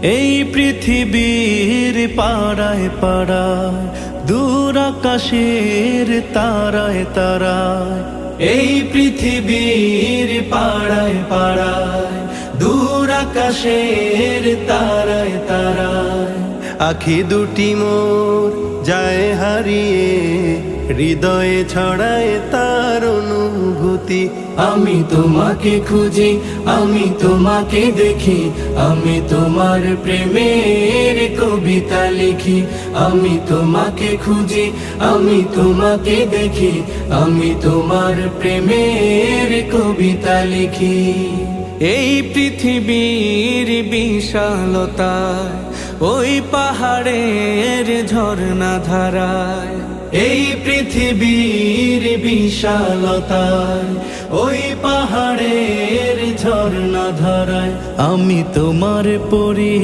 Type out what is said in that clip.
এই পৃথিবীর পাড়ায় পাড়ায়, দূর আকাশের তারায় তারায়। এই পৃথিবীর পাড়ায় পাড়ায়, দূর আকাশের তারায় তারায়। আখি দুটি মোর যায় হারিয়ে, হৃদয়ে ছড়ায় তার অনুভূতি। আমি তোমাকে খুঁজি, আমি তোমাকে দেখি, আমি তোমার প্রেমের কবিতা লিখি। আমি তোমাকে খুঁজি, আমি তোমাকে দেখি, আমি তোমার প্রেমের কবিতা লিখি। এই পৃথিবীর বিশালতায়, ওই পাহাড়ের ঝর্ণা ধারায়। এই পৃথিবীর বিশালতায়, ওই পাহাড়ের ঝর্ণা ধারায়। আমি তোমার পরি